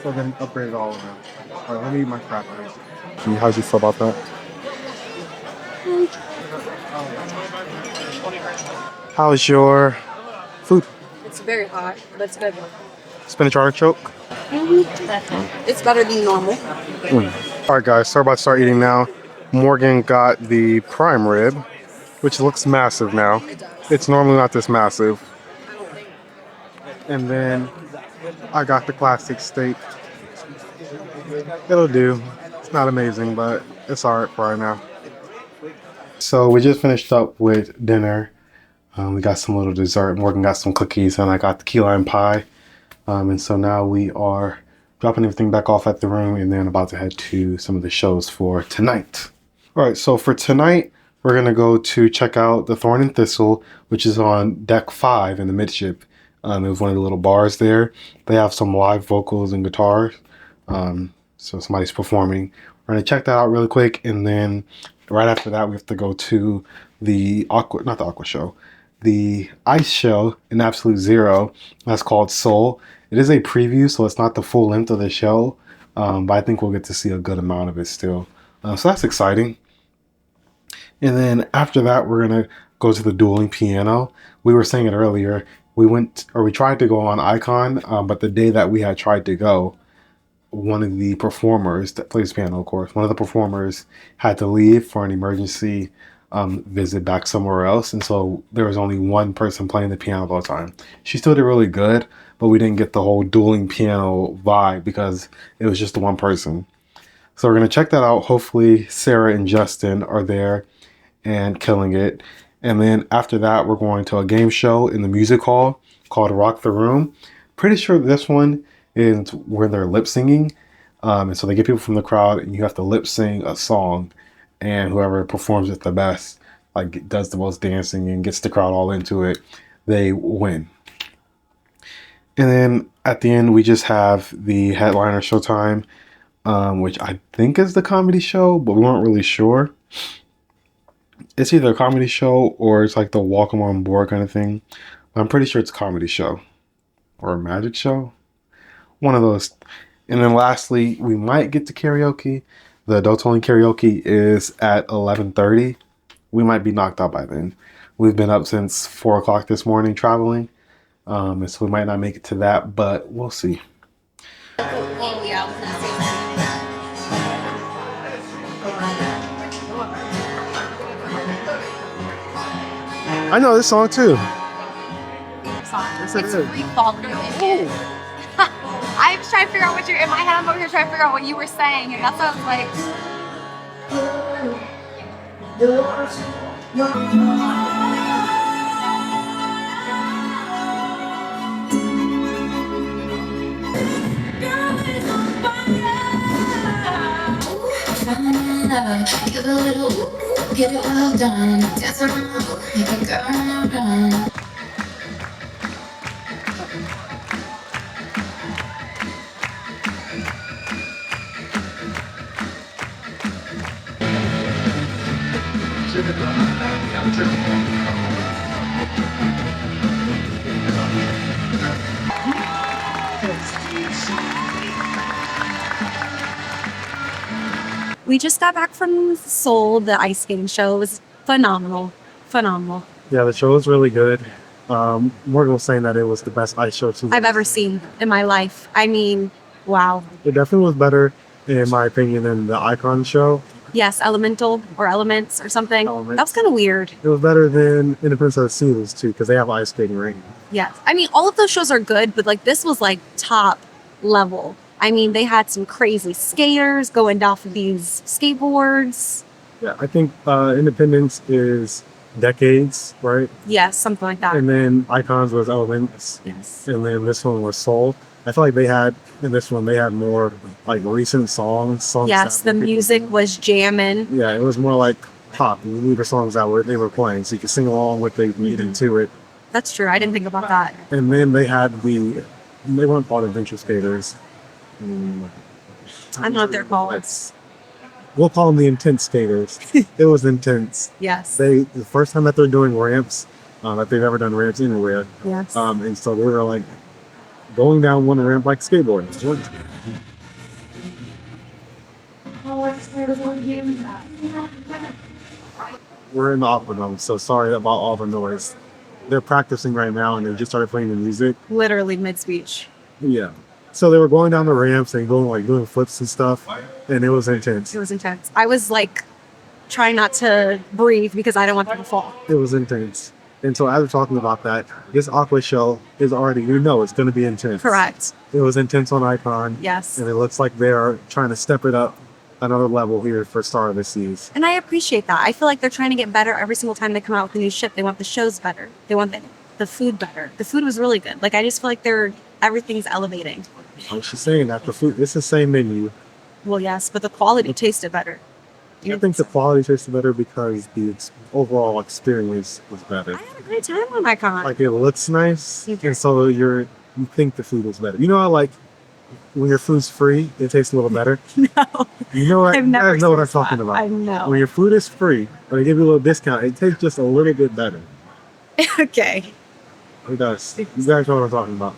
So we're getting upgraded all around. All right, let me eat my crap right. How'd you feel about that? How's your food? It's very hot, but it's good. Spinach artichoke? It's better than normal. All right, guys, so we're about to start eating now. Morgan got the prime rib, which looks massive now. It's normally not this massive. And then I got the classic steak. It'll do. It's not amazing, but it's all right for right now. So we just finished up with dinner. We got some little dessert. Morgan got some cookies, and I got the key lime pie. And so now we are dropping everything back off at the room and then about to head to some of the shows for tonight. All right, so for tonight, we're going to go to check out the Thorn and Thistle, which is on deck 5 in the midship. It was one of the little bars there. They have some live vocals and guitars. So somebody's performing. We're going to check that out really quick. And then right after that, we have to go to the the ice show in Absolute Zero. That's called Soul. It is a preview, so it's not the full length of the show. But I think we'll get to see a good amount of it still. So that's exciting. And then after that, we're going to go to the dueling piano. We were saying it earlier. We tried to go on Icon, but the day that we had tried to go, one of the performers that plays piano, of course, one of the performers had to leave for an emergency visit back somewhere else. And so there was only one person playing the piano the whole time. She still did really good, but we didn't get the whole dueling piano vibe because it was just the one person. So we're going to check that out. Hopefully Sarah and Justin are there and killing it. And then after that, we're going to a game show in the music hall called Rock the Room. Pretty sure this one is where they're lip singing. And so they get people from the crowd and you have to lip sing a song, and whoever performs it the best like does the most dancing and gets the crowd all into it, they win. And then at the end, we just have the headliner Showtime, which I think is the comedy show, but we weren't really sure. It's either a comedy show or it's like the welcome on board kind of thing. I'm pretty sure it's a comedy show or a magic show. One of those. And then lastly, we might get to karaoke. The adult only karaoke is at 11:30. We might be knocked out by then. We've been up since 4 o'clock this morning traveling. And so we might not make it to that, but we'll see. Oh, yeah. I know this song too. It's free fall. I was trying to figure out what you're in my head. I'm over here trying to figure out what you were saying, and that's what I was like. Give a little, get it well done. Dance around, make a girl run. We just got back from Seoul. The ice skating show was phenomenal. Phenomenal. Yeah, the show was really good. Morgan was saying that it was the best ice show I've ever seen in my life. I mean, wow. It definitely was better, in my opinion, than the Icon show. Yes, Elemental or Elements or something. Elements. That was kind of weird. It was better than Independence of the Seasons too, because they have ice skating ring. Yes. I mean, all of those shows are good, but like this was like top level. I mean, they had some crazy skaters going off of these skateboards. Yeah, I think Independence is Decades, right? Yes, something like that. And then Icons was Elements. Yes. And then this one was Soul. I feel like they had, in this one, they had more like recent songs. Yes, the music was jamming. Yeah, it was more like pop. You knew the songs that they were playing, so you could sing along with the beat to it. That's true. I didn't think about that. And then they had they weren't called adventure skaters. I don't know what they're called. We'll call them the intense skaters. It was intense. Yes. The first time that they're doing ramps, that they've ever done ramps anywhere. Yes. And so they were like going down one ramp like skateboarding. We're in the opera dome, so sorry about all the noise. They're practicing right now and they just started playing the music. Literally mid-speech. Yeah. So they were going down the ramps and going like doing flips and stuff, and it was intense. It was intense. I was like trying not to breathe because I didn't want them to fall. It was intense. And so as we're talking about that, this Aqua show is already, it's going to be intense. Correct. It was intense on Icon. Yes. And it looks like they're trying to step it up another level here for Star of the Seas. And I appreciate that. I feel like they're trying to get better every single time they come out with a new ship. They want the shows better. They want the food better. The food was really good. Like, I just feel like everything's elevating. I was just saying that the food, it's the same menu. Well, yes, but the quality tasted better. I think the quality tasted better because the overall experience was better. I had a great time on Icon. Like, it looks nice, Okay. and so you think the food was better. You know how, like, when your food's free, it tastes a little better? No. You know what? I've You never guys know what I'm experienced talking that. about. I know. When your food is free, but they give you a little discount, it tastes just a little bit better. Okay. It does. You guys know what I'm talking about.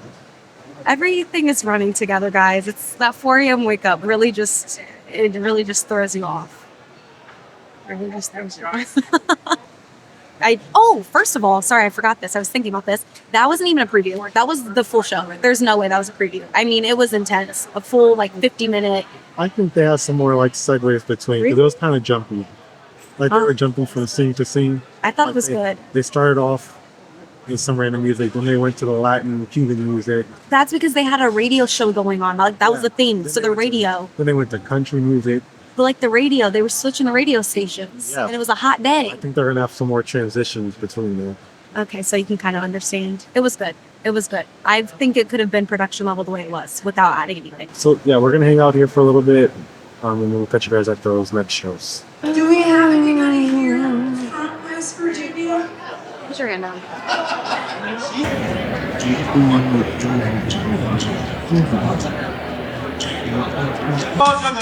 Everything is running together, guys. It's that 4 a.m. wake up really just throws you off. It really just throws you off. First of all, sorry, I forgot this. I was thinking about this. That wasn't even a preview. That was the full show. There's no way that was a preview. I mean, it was intense. A full 50-minute. I think they had some more like segues between, because it was kind of jumpy. Like they were jumping from scene to scene. I thought Like it was good. They started off with some random music, then they went to the Latin, Cuban music. That's because they had a radio show going on. Like that was the theme. So the radio. Then they went to country music. But like the radio, they were switching the radio stations. Yeah. And it was a hot day. I think they're gonna have some more transitions between them. Okay, so you can kind of understand. It was good. It was good. I think it could have been production level the way it was without adding anything. So yeah, we're gonna hang out here for a little bit, and then we'll catch you guys at those next shows. Do we have any money here? Put your hand down.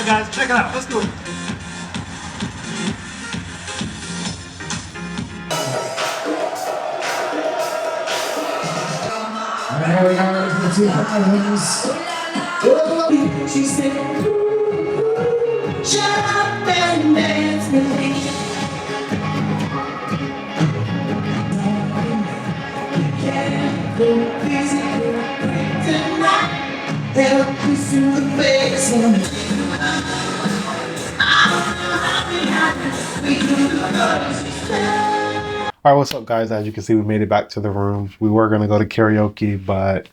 Guys, check it out. Let's do it. She said, shut up and dance with me. You can't go easy tonight. Help me through the face of me. All right, what's up, guys? As you can see, we made it back to the room. We were going to go to karaoke, but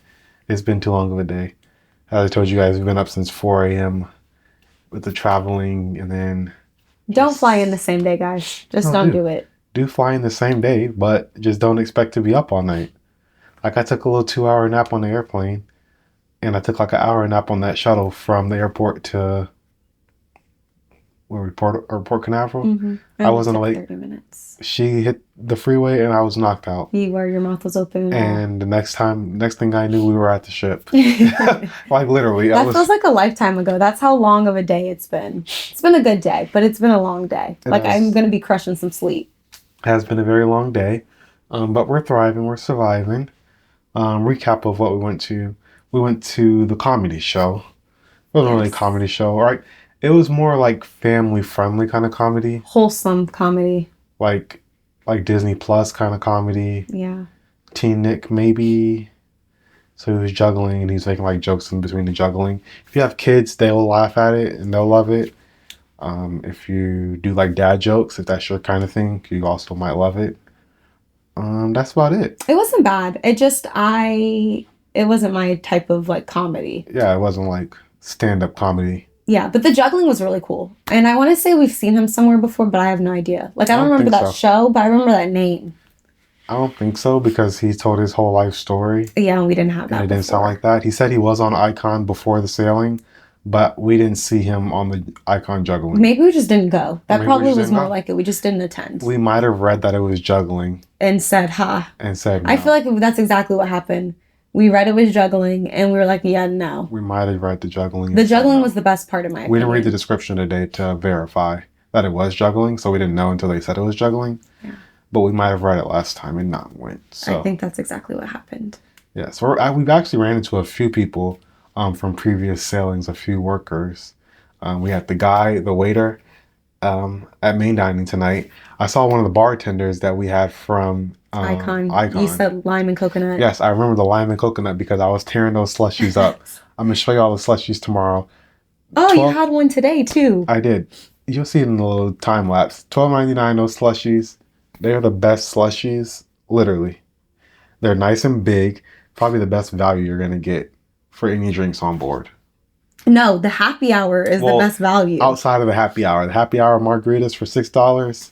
it's been too long of a day. As I told you guys, we've been up since 4 a.m. with the traveling, and then... Don't fly in the same day, guys. Just don't do it. Do fly in the same day, but just don't expect to be up all night. Like, I took a little 2-hour nap on the airplane, and I took like an hour nap on that shuttle from the airport to... Port Canaveral. Mm-hmm. I wasn't awake. 30 minutes. She hit the freeway and I was knocked out. Your mouth was open. And the next thing I knew, we were at the ship. Like literally. That feels like a lifetime ago. That's how long of a day it's been. It's been a good day, but it's been a long day. I'm going to be crushing some sleep. Has been a very long day. But we're thriving. We're surviving. Recap of what we went to. We went to the comedy show. It wasn't really a comedy show, right? It was more like family-friendly kind of comedy. Wholesome comedy. Like Disney Plus kind of comedy. Yeah. Teen Nick, maybe. So he was juggling and he's making like jokes in between the juggling. If you have kids, they will laugh at it and they'll love it. If you do like dad jokes, if that's your kind of thing, you also might love it. That's about it. It wasn't bad. It wasn't my type of like comedy. Yeah, it wasn't like stand-up comedy. Yeah, but the juggling was really cool. And I want to say we've seen him somewhere before, but I have no idea. Like, I don't remember that show, but I remember that name. I don't think so, because he told his whole life story. Yeah, we didn't have that. And it didn't sound like that. He said he was on Icon before the sailing, but we didn't see him on the Icon juggling. Maybe we just didn't go. That Maybe probably was more like it. We just didn't attend. We might have read that it was juggling. And said, ha. And said no. I feel like that's exactly what happened. We read it was juggling, and we were like, yeah, no. We might have read the juggling. The juggling was the best part of my opinion. We didn't read the description today to verify that it was juggling, so we didn't know until they said it was juggling. Yeah. But we might have read it last time and not went. So I think that's exactly what happened. Yeah, so we've actually ran into a few people from previous sailings, a few workers. We had the waiter at main dining tonight. I saw one of the bartenders that we had from Icon. You said lime and coconut. Yes, I remember the lime and coconut because I was tearing those slushies up. I'm going to show you all the slushies tomorrow. Oh, you had one today too. I did. You'll see it in the little time lapse. $12.99, those slushies. They are the best slushies, literally. They're nice and big. Probably the best value you're going to get for any drinks on board. No, the happy hour is the best value. Outside of the happy hour margaritas for $6.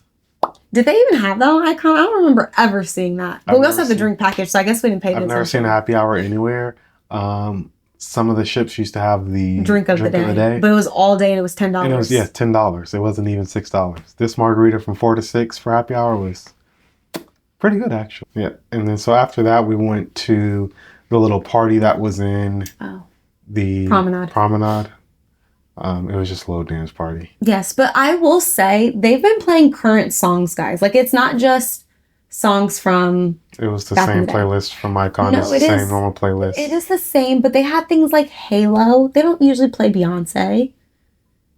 Did they even have that on Icon? I don't remember ever seeing that. But we also have the drink package, so I guess we didn't pay attention. I've never seen a happy hour anywhere. Some of the ships used to have the drink of the day. But it was all day and it was $10. And it was, $10. It wasn't even $6. This margarita from 4 to 6 for happy hour was pretty good, actually. Yeah. And then so after that, we went to the little party that was in the promenade. It was just a little dance party. Yes, but I will say they've been playing current songs, guys. Like, it's not just songs from... It was the same playlist from Icon. It's the same normal playlist. It is the same, but they had things like Halo. They don't usually play Beyonce.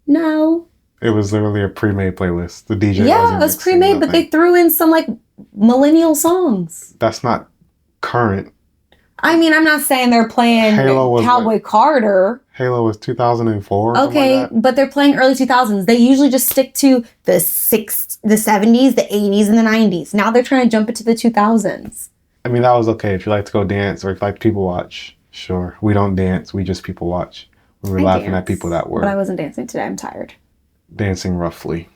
No. It was literally a pre-made playlist. The DJ it was pre-made, but they threw in some, like, millennial songs. That's not current. I mean, I'm not saying they're playing Cowboy Carter. Halo was 2004. Okay, but they're playing early 2000s. They usually just stick to the 70s, the 80s, and the 90s. Now they're trying to jump into the 2000s. I mean, that was okay if you like to go dance or if you like to people watch. Sure. We don't dance. We just people watch. We were laughing at people that were. But I wasn't dancing today. I'm tired. Dancing roughly.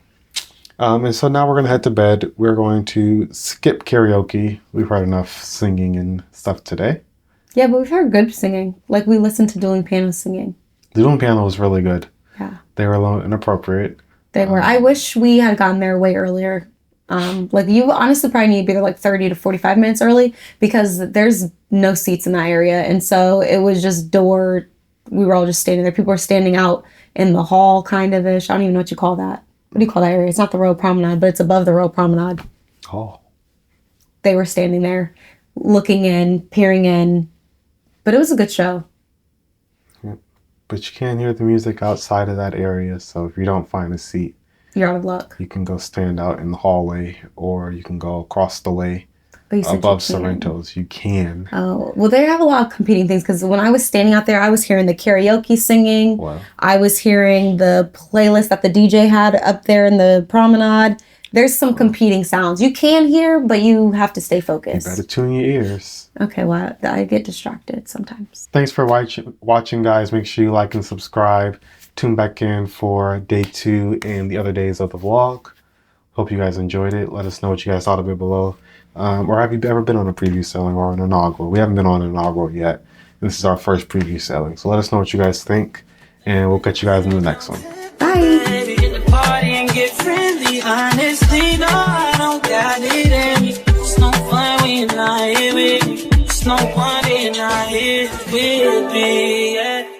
And so now we're going to head to bed. We're going to skip karaoke. We've heard enough singing and stuff today. Yeah, but we've heard good singing. Like, we listened to dueling piano singing. The dueling piano was really good. Yeah. They were a little inappropriate. They were. I wish we had gotten there way earlier. Like you honestly probably need to be there like 30 to 45 minutes early because there's no seats in that area. And so it was just we were all just standing there. People were standing out in the hall kind of ish. I don't even know what you call that. What do you call that area? It's not the Royal Promenade, but it's above the Royal Promenade. Oh. They were standing there looking in, peering in. But it was a good show. Yeah. But you can't hear the music outside of that area. So if you don't find a seat, You're out of luck. you can go stand out in the hallway, or you can go across the way Oh, you said above you can. Sorrento's. You can. Oh, well, they have a lot of competing things because when I was standing out there, I was hearing the karaoke singing. Wow. I was hearing the playlist that the DJ had up there in the promenade. There's some competing sounds you can hear, but you have to stay You focused. better tune your ears. Okay, well, I get distracted sometimes. Thanks for watching, guys. Make sure you like and subscribe. Tune back in for day 2 and the other days of the vlog. Hope you guys enjoyed it. Let us know what you guys thought of it below. Or have you ever been on a preview selling or an inaugural? We haven't been on an inaugural yet. This is our first preview selling. So let us know what you guys think, and we'll catch you guys in the next one. Bye. Hit the party and get friendly. Honestly, no, I don't got it in me. It's no fun when you're not here with me. It's no fun when you're not here with me. Yeah.